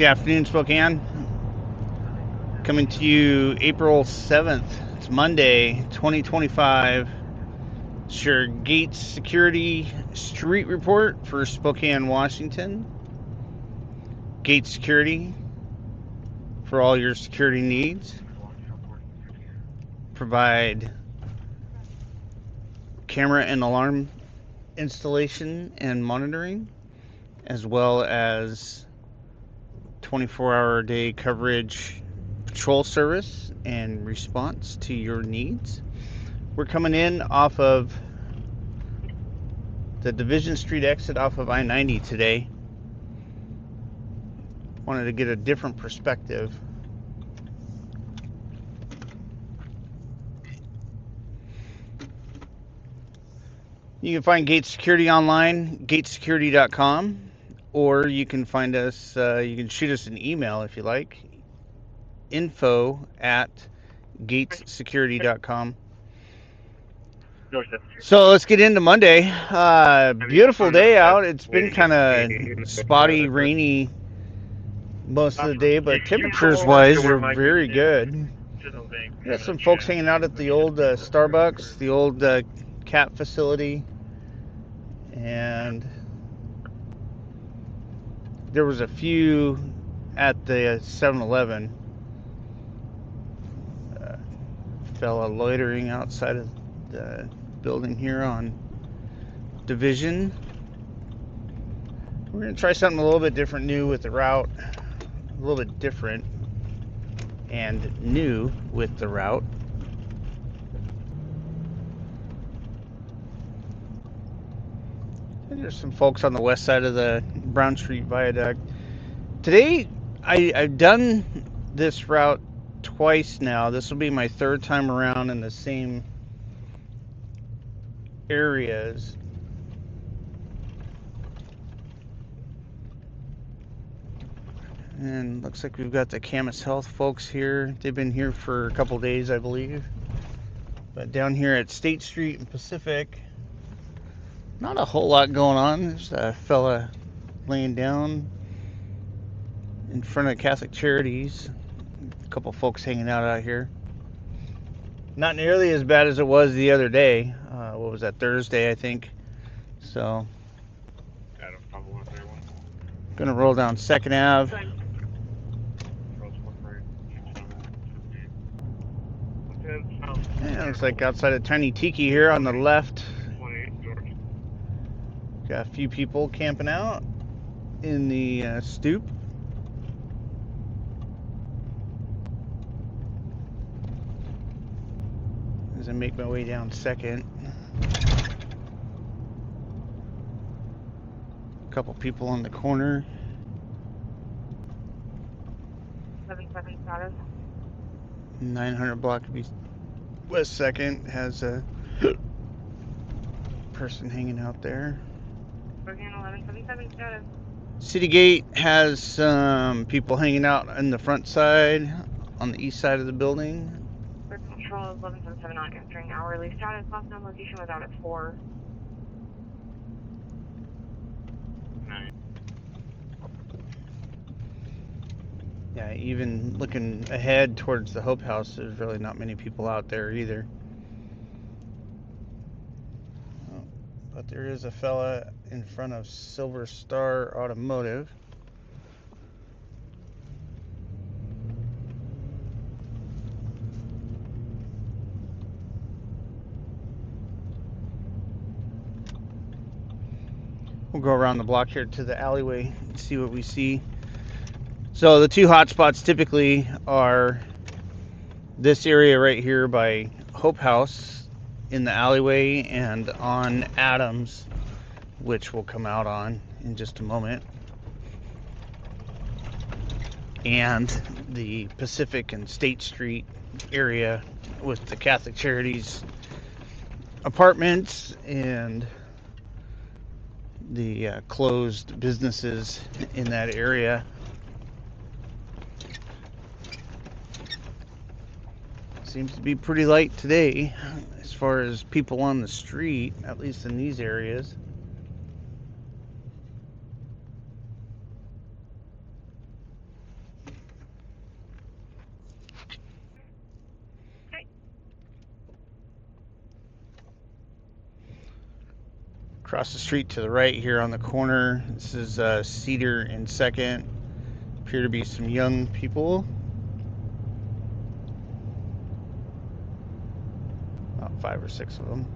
Good afternoon, Spokane. Coming to you April 7th. It's Monday, 2025. It's your Gates Security Street Report for Spokane, Washington. Gates Security for all your security needs. Provide camera and alarm installation and monitoring, as well as 24-hour-a-day coverage, patrol service, and response to your needs. We're coming in off of the Division Street exit off of I-90 today. Wanted to get a different perspective. You can find Gates Security online, gatesecurity.com, or you can find us, you can shoot us an email if you like, info@gatesecurity.com. So let's get into Monday. Beautiful day out. It's been kind of spotty, rainy most of the day, but temperatures wise are very good. We got some folks hanging out at the old Starbucks, the old cat facility, and there was a few at the 7-Eleven. Fella loitering outside of the building here on Division. We're going to try something a little bit different, new with the route. A little bit different and new with the route. And there's some folks on the west side of the Brown Street Viaduct. Today, I've done this route twice now. This will be my third time around in the same areas. And looks like we've got the Camas Health folks here. They've been here for a couple days, I believe. But down here at State Street and Pacific, not a whole lot going on. There's a fella laying down in front of Catholic Charities. A couple folks hanging out here. Not nearly as bad as it was the other day. What was that, Thursday, I think? So, gonna roll down 2nd Ave. Yeah, looks like outside of Tiny Tiki here on the left. Got a few people camping out in the stoop. As I make my way down 2nd. A couple people on the corner. 77 status. 900 block of West 2nd has a person hanging out there. Spokane 1177 status. City Gate has some people hanging out in the front side, on the east side of the building. Control is 1177 not answering hourly status. Last known location was out at 4. Yeah, even looking ahead towards the Hope House, there's really not many people out there either. Oh, but there is a fella in front of Silver Star Automotive. We'll go around the block here to the alleyway and see what we see. So the two hot spots typically are this area right here by Hope House in the alleyway and on Adams, which we'll come out on in just a moment, and the Pacific and State Street area with the Catholic Charities apartments and the closed businesses in that area. Seems to be pretty light today as far as people on the street, at least in these areas. Across the street to the right here on the corner, this is Cedar and 2nd. Appear to be some young people. About 5 or 6 of them.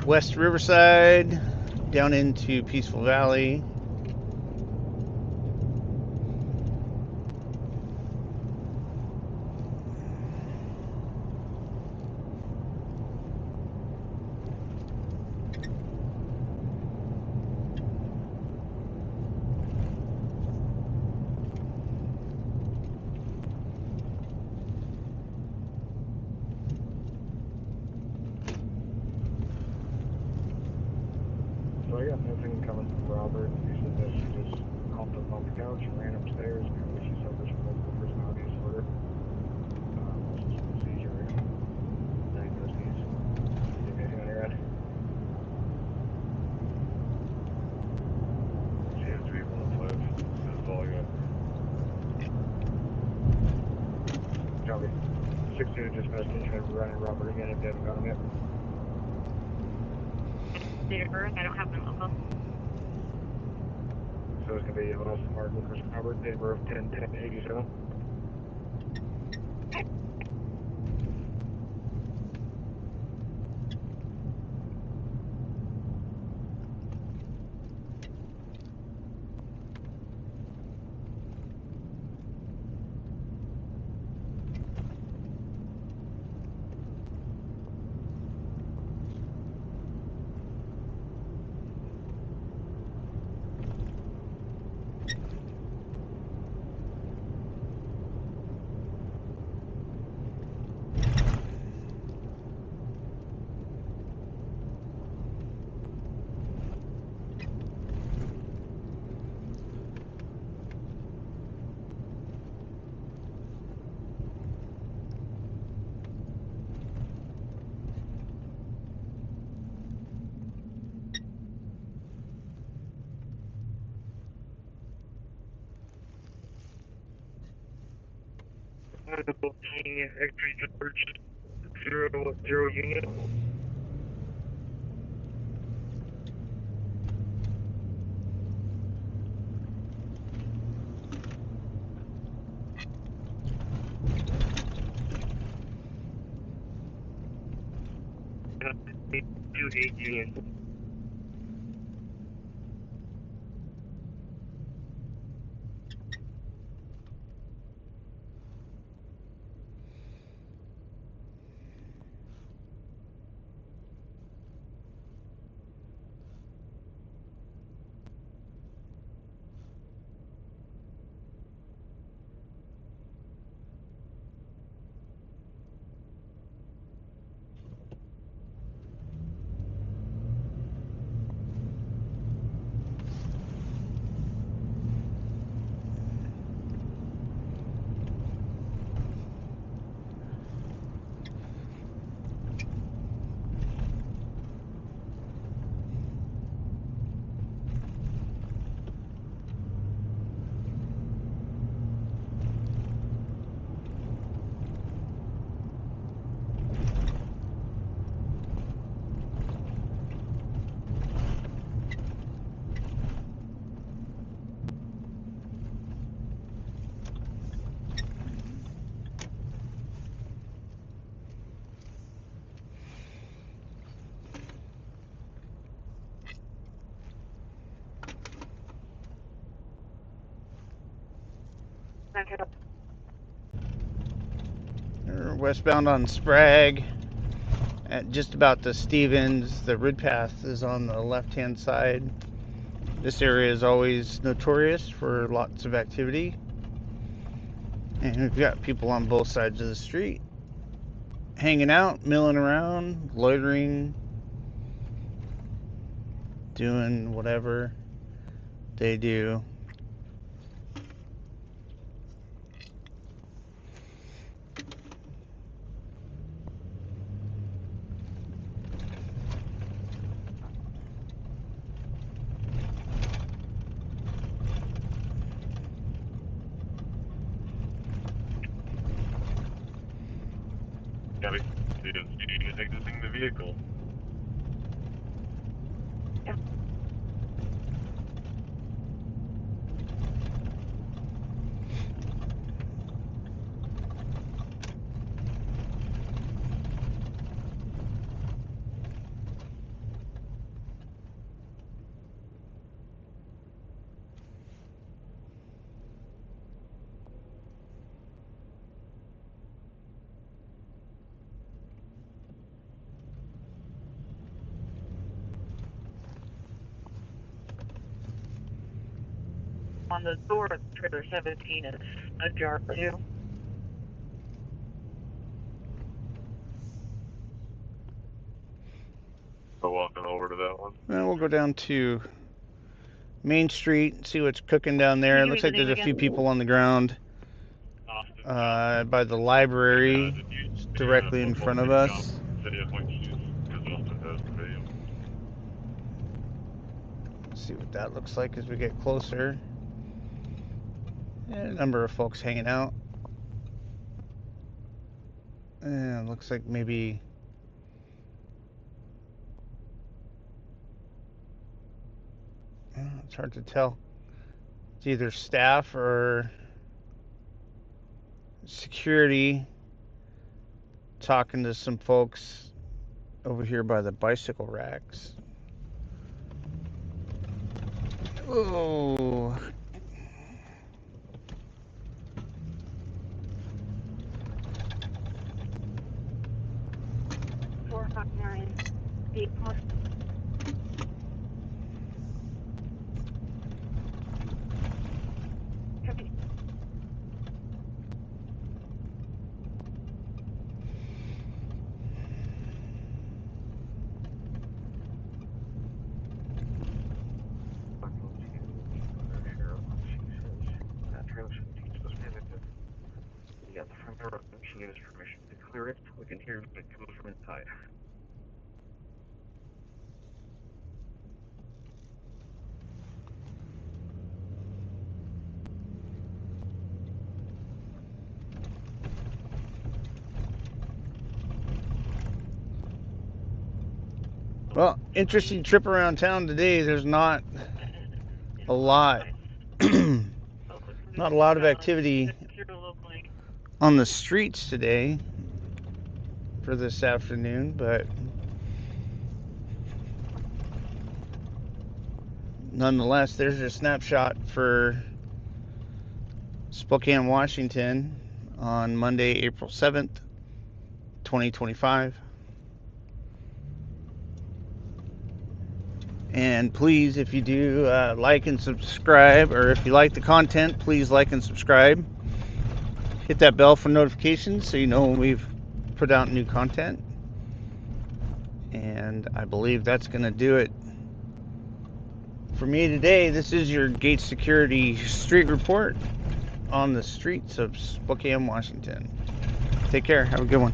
West Riverside, down into Peaceful Valley. So I got nothing coming from Robert. He said that she just hopped up on the couch and ran upstairs. Apparently she suffers from multiple personality disorder. Seizure diagnoses. Anything on your end? She has to be 105. That's all I got. Copy. 6-2 dispatch station running Robert again if you haven't got him yet. Date of birth, I don't have them local. So it's going to be Austin Martin for Robert, date of birth 10/10/87. X-ray charge 0 unit. Do 8 unit. They're westbound on Sprague at just about the Stevens. The Rid Path is on the left-hand side. This area is always notorious for lots of activity. And we've got people on both sides of the street hanging out, milling around, loitering, doing whatever they do. CSG exiting the vehicle. On the door of trailer 17 is ajar too. So walking over to that one. And we'll go down to Main Street, see what's cooking down there. It looks like there's a few people on the ground by the library, directly in front of us. See what that looks like as we get closer. And a number of folks hanging out. And it looks like maybe it's hard to tell. It's either staff or security talking to some folks over here by the bicycle racks. Oh. We got the front door open. She gave us permission to clear it. We can hear it coming from inside. Well, interesting trip around town today. There's not a lot, not a lot of activity on the streets today for this afternoon, but nonetheless, there's a snapshot for Spokane, Washington on Monday, April 7th, 2025. And please, if you do, like and subscribe, or if you like the content, please like and subscribe. Hit that bell for notifications so you know when we've put out new content. And I believe that's going to do it for me today. This is your Gate Security Street Report on the streets of Spokane, Washington. Take care. Have a good one.